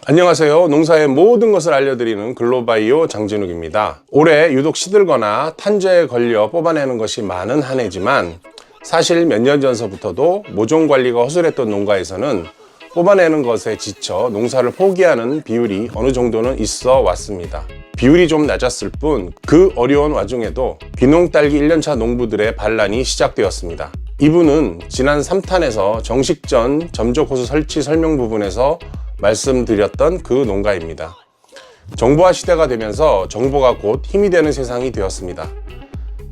안녕하세요. 농사의 모든 것을 알려드리는 글로바이오 장진욱입니다. 올해 유독 시들거나 탄저에 걸려 뽑아내는 것이 많은 한 해지만 사실 몇 년 전서부터도 모종 관리가 허술했던 농가에서는 뽑아내는 것에 지쳐 농사를 포기하는 비율이 어느 정도는 있어 왔습니다. 비율이 좀 낮았을 뿐 그 어려운 와중에도 귀농 딸기 1년차 농부들의 반란이 시작되었습니다. 이분은 지난 3탄에서 정식전 점적 호수 설치 설명 부분에서 말씀드렸던 그 농가입니다. 정보화 시대가 되면서 정보가 곧 힘이 되는 세상이 되었습니다.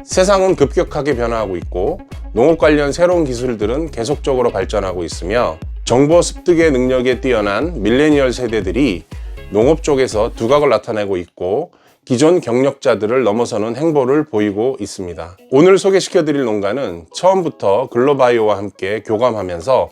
세상은 급격하게 변화하고 있고 농업 관련 새로운 기술들은 계속적으로 발전하고 있으며 정보 습득의 능력에 뛰어난 밀레니얼 세대들이 농업 쪽에서 두각을 나타내고 있고 기존 경력자들을 넘어서는 행보를 보이고 있습니다. 오늘 소개시켜드릴 농가는 처음부터 글로바이오와 함께 교감하면서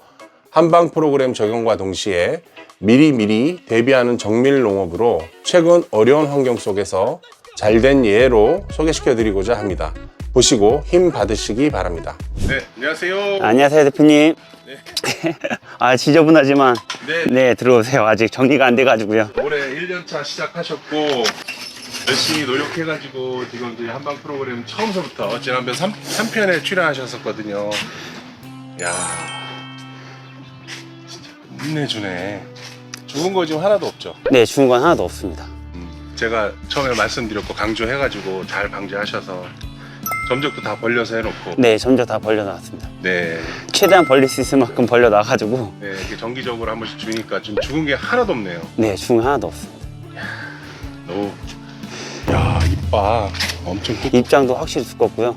한방 프로그램 적용과 동시에 미리미리 대비하는 정밀 농업으로 최근 어려운 환경 속에서 잘된 예로 소개시켜드리고자 합니다. 보시고 힘 받으시기 바랍니다. 네, 안녕하세요. 안녕하세요, 대표님. 네. 아, 지저분하지만 네. 들어오세요. 아직 정리가 안 돼가지고요. 올해 1년차 시작하셨고 열심히 노력해가지고 지금 이제 한방 프로그램 처음서부터 지난번 3편에 출연하셨었거든요. 야, 진짜 끝내주네. 죽은 거 지금 하나도 없죠? 네, 죽은 건 하나도 없습니다. 제가 처음에 말씀드렸고 강조해가지고 잘 방지하셔서 점적도 다 벌려서 해놓고 네, 점적 다 벌려놨습니다. 네, 최대한 벌릴 수 있을 만큼 벌려놔가지고 네, 이렇게 정기적으로 한 번씩 주니까 좀 죽은 게 하나도 없네요. 네, 죽은 건 하나도 없습니다. 오, 야, 이빨 엄청 뚝. 입장도 확실히 두껍고요.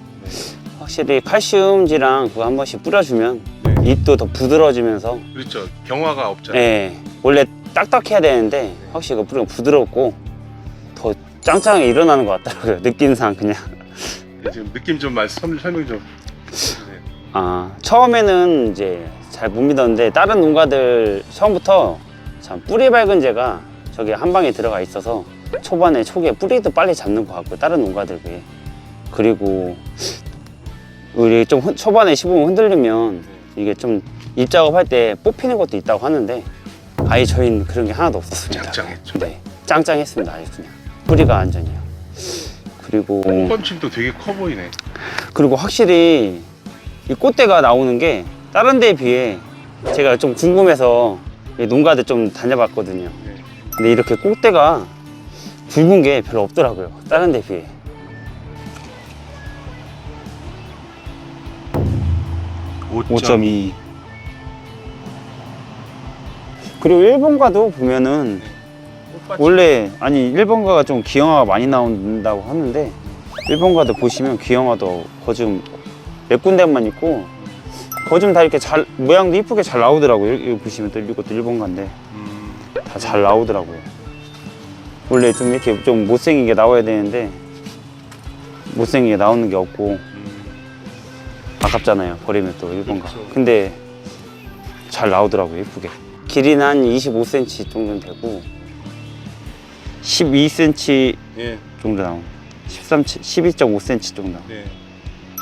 확실히 칼슘지랑 그거 한 번씩 뿌려주면 네. 잎도 더 부드러워지면서 그렇죠. 경화가 없잖아요. 네, 원래 딱딱해야 되는데 확실히 이거 뿌리면 부드럽고 더 짱짱하게 일어나는 것 같더라고요. 느낌상 그냥. 네, 지금 느낌 좀 설명 좀 해주세요. 아, 처음에는 이제 잘 못 믿었는데 다른 농가들 처음부터 참 뿌리 밝은제가 저기 한 방에 들어가 있어서 초기에 뿌리도 빨리 잡는 것 같고 다른 농가들 비해. 그리고 우리 좀 초반에 시범 흔들리면 이게 좀 잎 작업할 때 뽑히는 것도 있다고 하는데 아예 저희는 그런 게 하나도 없었습니다. 짱짱했죠. 네, 짱짱했습니다. 아주 그냥 뿌리가 완전히요. 그리고 펀칭도 되게 커 보이네. 그리고 확실히 이 꽃대가 나오는 게 다른 데에 비해 제가 좀 궁금해서 이 농가들 좀 다녀봤거든요. 네. 근데 이렇게 꽃대가 굵은 게 별로 없더라고요. 다른 데에 비해. 5.2. 그리고 일본가도 보면은 원래 일본가가 좀 기형아가 많이 나온다고 하는데 일본가도 보시면 기형아도 거좀 몇 군데만 있고 거좀 다 이렇게 잘 모양도 이쁘게 잘 나오더라고요. 여기 보시면 또 이것도 일본가인데 다 잘 나오더라고요. 원래 좀 이렇게 좀 못생기게 나와야 되는데 못생기게 나오는 게 없고 아깝잖아요. 버리면 또 일본가. 그렇죠. 근데 잘 나오더라고요. 이쁘게. 길이는 한 25cm 정도는 되고 12cm 예. 정도 나옵니다. 12.5cm 정도. 네.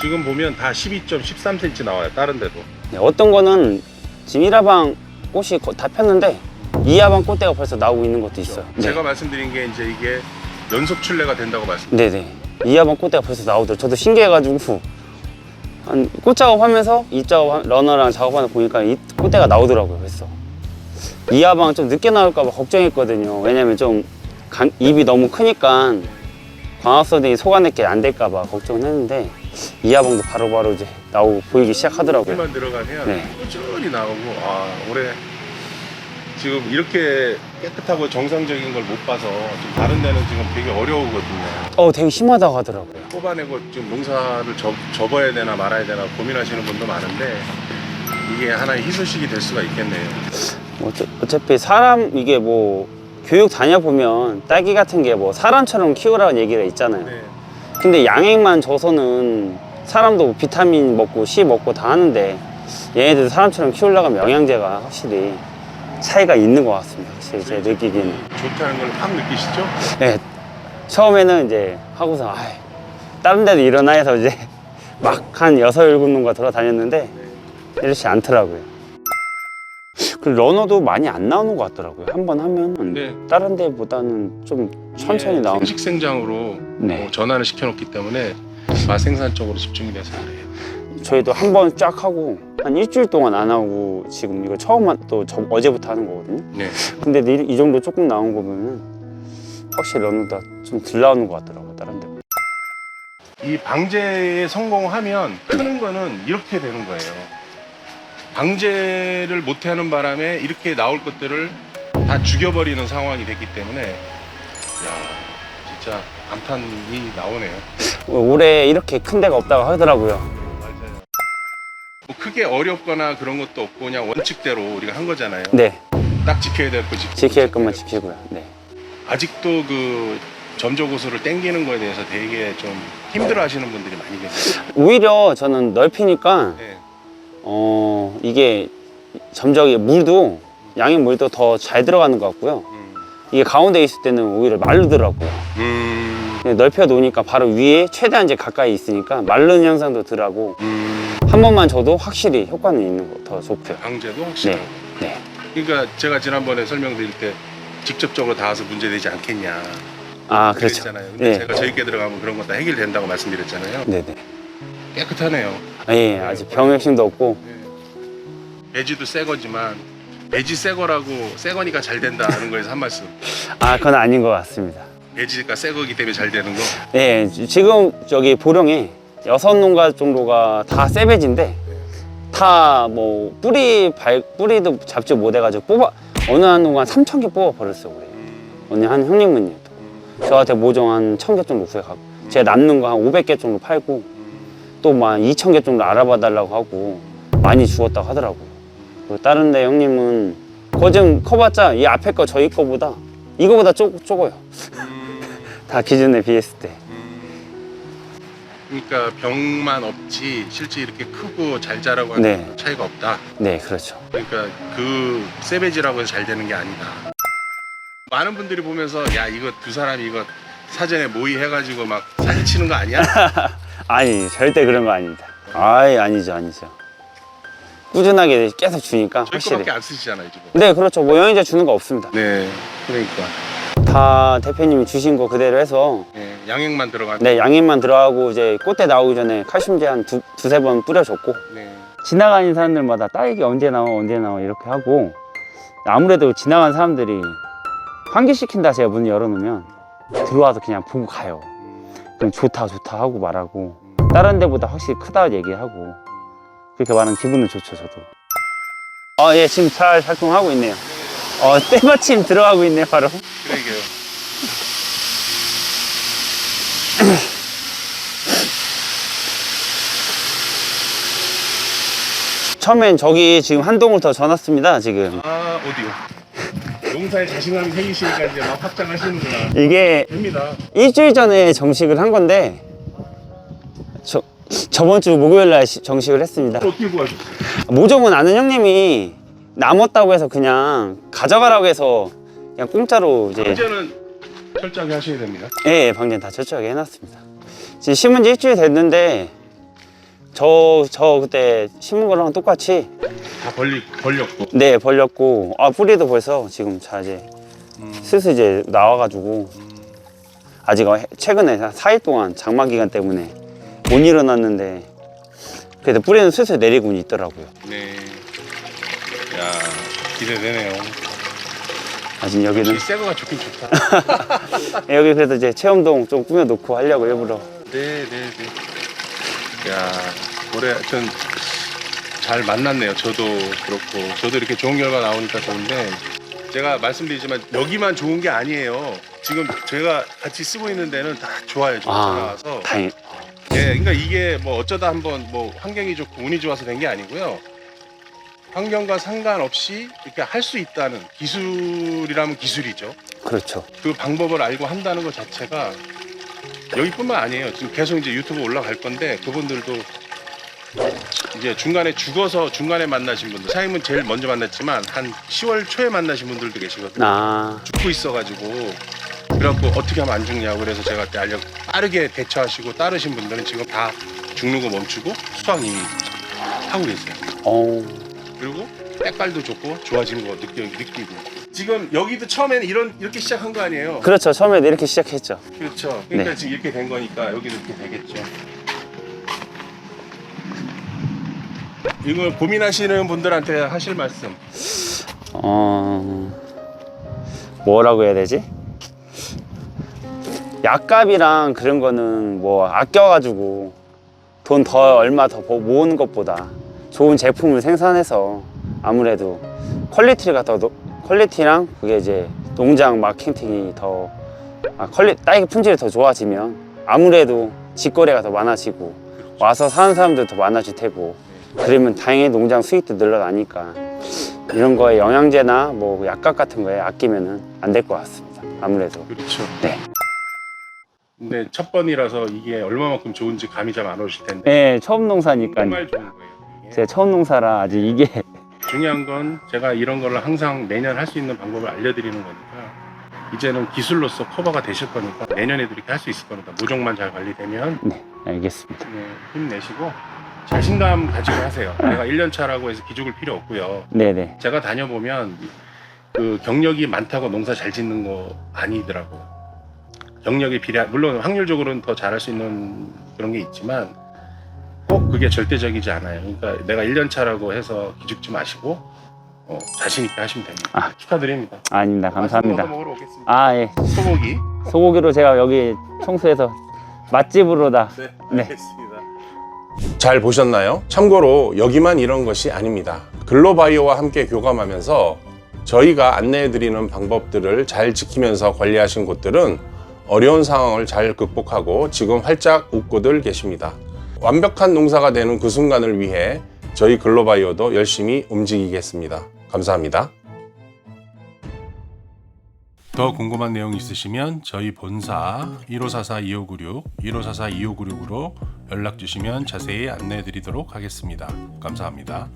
지금 보면 다 12.13cm 나와요. 다른 데도. 네, 어떤 거는 지금 1화방 꽃이 다 폈는데 2화방 꽃대가 벌써 나오고 있는 것도 있어요. 네. 제가 말씀드린 게 이제 이게 연속 출래가 된다고 네네. 2화방 꽃대가 벌써 나오더라고요. 저도 신기해가지고 한 꽃 작업하면서 잎 작업 러너랑 작업하는 거 보니까 이 꽃대가 나오더라고요. 벌써 2화방 좀 늦게 나올까봐 걱정했거든요. 왜냐면 좀 잎이 너무 크니까 광합성이 속아내게 안 될까봐 걱정을 했는데 2화방도 바로바로 이제 나오고 보이기 시작하더라고요. 만 들어가면 네. 꾸준히 나오고 올해 지금 이렇게 깨끗하고 정상적인 걸 못 봐서 좀 다른 데는 지금 되게 어려우거든요. 되게 심하다고 하더라고요. 뽑아내고 지금 농사를 접어야 되나 말아야 되나 고민하시는 분도 많은데 이게 하나의 희소식이 될 수가 있겠네요. 어차피 사람 이게 뭐 교육 다녀보면 딸기 같은 게 뭐 사람처럼 키우라는 얘기가 있잖아요. 네. 근데 양액만 줘서는 사람도 비타민 먹고 씨 먹고 다 하는데 얘네들 사람처럼 키우려면 영양제가 확실히 차이가 있는 것 같습니다. 확실히 제 느끼기에는. 좋다는 걸 확 느끼시죠? 네. 처음에는 이제 하고서 다른 데도 일어나 해서 이제 막 한 6, 7 농가 돌아다녔는데 이렇지 않더라고요. 그리고 러너도 많이 안 나오는 것 같더라고요. 한 번 하면 네. 다른 데보다는 좀 천천히 나오는. 생식 생장으로 네. 전환을 시켜놓기 때문에 맛 생산 쪽으로 집중이 돼서 그래요. 저희도 한 번 쫙 하고 한 일주일 동안 안 하고 지금 이거 처음 또 어제부터 하는 거거든요. 네. 근데 이 정도 조금 나온 거 보면 확실히 러너가 좀 덜 나오는 것 같더라고요. 다른 데. 이 방제에 성공하면 크는 거는 이렇게 되는 거예요. 방제를 못하는 바람에 이렇게 나올 것들을 다 죽여버리는 상황이 됐기 때문에 야 진짜 감탄이 나오네요. 올해 이렇게 큰 데가 없다고 하더라고요. 맞아요. 뭐 크게 어렵거나 그런 것도 없고 그냥 원칙대로 우리가 한 거잖아요. 네, 딱 지켜야 될 거 지키고 지킬 것만 지키고요. 네. 아직도 그 점적고수를 땡기는 거에 대해서 되게 좀 힘들어 하시는 분들이 많이 계세요. 오히려 저는 넓히니까 네. 이게 점적이 물도 양의 물도 더 잘 들어가는 것 같고요. 이게 가운데 있을 때는 오히려 마르더라고요. 그냥 넓혀 놓으니까 바로 위에 최대한 이제 가까이 있으니까 마르는 현상도 덜하고 한 번만 줘도 확실히 효과는 있는 거 더 좋고요. 방제도 확실하고. 네. 그러니까 제가 지난번에 설명드릴 때 직접적으로 닿아서 문제되지 않겠냐 아, 그렇죠. 그랬잖아요. 근데 네. 제가 저희께 들어가면 그런 거 다 해결된다고 말씀드렸잖아요. 네네. 깨끗하네요. 예, 아직 병역심도 없고. 배지도 새 거지만 배지 새 거라고 새 거니까 잘 된다 하는 거에서 한 말씀. 아, 그건 아닌 것 같습니다. 배지가 새 거기 때문에 잘 되는 거. 네, 지금 저기 보령에 6농가 정도가 다 새배지인데 다 뭐 뿌리도 잡지 못해가지고 어느 한 농가 3,000개 뽑아 버렸어요. 올해. 어느 한 형님은요. 저한테 모종 한 1,000개 정도 구해가고 제가 남는 거 한 500개 정도 팔고 또 막 2,000개 정도 알아봐 달라고 하고 많이 죽었다고 하더라고요. 그리고 다른 데 형님은 그거 좀 커봤자 이 앞에 거 저희 거보다 이거보다 적어요. 다 기준에 비했을 때. 그러니까 병만 없지 실제 이렇게 크고 잘 자라고 하는 네. 차이가 없다. 네, 그렇죠. 그러니까 그 새 배지라고 해서 잘 되는 게 아니다. 많은 분들이 보면서 야 이거 두 사람이 이거 사전에 모의해가지고 막 사진 치는 거 아니야? 아니, 절대 그런 거 아닙니다. 아이, 아니죠. 꾸준하게 계속 주니까 저희 확실히. 거밖에 안 쓰시잖아요 지금. 네, 그렇죠. 뭐 영양제 주는 거 없습니다. 네, 그러니까 다 대표님이 주신 거 그대로 해서 네, 양액만 들어가는. 네, 양액만 들어가고 이제 꽃대 나오기 전에 칼슘제 한 두세 번 뿌려줬고 네. 지나가는 사람들마다 딸기 언제 나와 이렇게 하고 아무래도 지나가는 사람들이 환기시킨다 제가 문 열어놓으면 들어와서 그냥 보고 가요. 그럼 좋다 하고 말하고 다른 데보다 확실히 크다 얘기하고 그렇게 말하면 기분은 좋죠. 저도. 예, 지금 잘 작동하고 있네요. 때마침 들어가고 있네요. 바로. 그러게요. 처음엔 저기 지금 한 동을 더 져놨습니다. 지금 아 어디요? 용사에 자신감이 생기시니까 이제 막 확장하시는구나. 이게 됩니다. 일주일 전에 정식을 한 건데 저번 주 목요일 날 정식을 했습니다. 어떻게 구하셨어요? 모종은 아는 형님이 남았다고 해서 그냥 가져가라고 해서 그냥 공짜로 이제 이제는 철저하게 하셔야 됩니다. 예, 방제는 다 철저하게 해놨습니다. 지금 심은 지 일주일 됐는데 저 그때 심은 거랑 똑같이 다 벌렸고. 네, 벌렸고 뿌리도 벌써 지금 자 이제 슬슬 이제 나와가지고 아직 최근에 한 4일 동안 장마 기간 때문에 못 일어났는데 그래도 뿌리는 슬슬 내리고 있더라고요. 네. 야 기대되네요. 아직 여기는 새 거가 좋긴 좋다. 여기 그래도 이제 체험동 좀 꾸며놓고 하려고 일부러. 네. 야 올해 하여튼 잘 만났네요. 저도 그렇고 저도 이렇게 좋은 결과 나오니까 좋은데 제가 말씀드리지만 여기만 좋은 게 아니에요. 지금 제가 같이 쓰고 있는 데는 다 좋아요. 좀 나와서. 다행. 예, 그러니까 이게 뭐 어쩌다 한번 뭐 환경이 좋고 운이 좋아서 된 게 아니고요. 환경과 상관없이 이렇게 할 수 있다는 기술이라면 기술이죠. 그렇죠. 그 방법을 알고 한다는 것 자체가 여기뿐만 아니에요. 지금 계속 이제 유튜브 올라갈 건데 그분들도 이제 중간에 죽어서 중간에 만나신 분들, 사장님은 제일 먼저 만났지만 한 10월 초에 만나신 분들도 계시거든요. 죽고 있어가지고 그래갖고 어떻게 하면 안 죽냐고 그래서 제가 그때 빠르게 대처하시고 따르신 분들은 지금 다 죽는 거 멈추고 수확 이미 하고 계세요. 그리고 때깔도 좋고 좋아진 거 느끼고. 지금 여기도 처음에는 이렇게 시작한 거 아니에요? 그렇죠. 처음에 이렇게 시작했죠. 그렇죠. 그러니까 네. 지금 이렇게 된 거니까 여기도 이렇게 되겠죠. 이거 고민하시는 분들한테 하실 말씀. 뭐라고 해야 되지? 약값이랑 그런 거는 뭐 아껴가지고 돈 더 얼마 더 모으는 것보다 좋은 제품을 생산해서 아무래도 퀄리티랑 그게 이제 농장 마케팅이 더 딸기 품질이 더 좋아지면 아무래도 직거래가 더 많아지고 와서 사는 사람들 더 많아질 테고 그러면 당연히 농장 수익도 늘어나니까 이런 거에 영양제나 뭐 약값 같은 거에 아끼면은 안 될 것 같습니다. 아무래도. 그렇죠. 네. 근데 첫 번이라서 이게 얼마만큼 좋은지 감이 잘 안 오실 텐데. 네, 처음 농사니까. 정말 좋은 거예요. 이게. 제가 처음 농사라 아직 이게 중요한 건 제가 이런 거를 항상 매년 할 수 있는 방법을 알려드리는 거니까 이제는 기술로서 커버가 되실 거니까 내년에도 이렇게 할 수 있을 거니까 모종만 잘 관리되면 네, 알겠습니다. 힘내시고 자신감 가지고 하세요. 내가 1년 차라고 해서 기죽을 필요 없고요. 네네. 제가 다녀보면 그 경력이 많다고 농사 잘 짓는 거 아니더라고요. 경력이 물론 확률적으로는 더 잘할 수 있는 그런 게 있지만 꼭 그게 절대적이지 않아요. 그러니까 내가 1년 차라고 해서 기죽지 마시고 자신 있게 하시면 됩니다. 축하드립니다. 아닙니다. 감사합니다. 맛있는 거 먹으러 오겠습니다. 예. 소고기. 소고기로 제가 여기 청소해서 맛집으로 다. 네, 알겠습니다. 잘 보셨나요? 참고로 여기만 이런 것이 아닙니다. 글로바이오와 함께 교감하면서 저희가 안내해드리는 방법들을 잘 지키면서 관리하신 곳들은 어려운 상황을 잘 극복하고 지금 활짝 웃고들 계십니다. 완벽한 농사가 되는 그 순간을 위해 저희 글로바이오도 열심히 움직이겠습니다. 감사합니다. 더 궁금한 내용 있으시면 저희 본사 1544-2596, 1544-2596으로 연락 주시면 자세히 안내해 드리도록 하겠습니다. 감사합니다.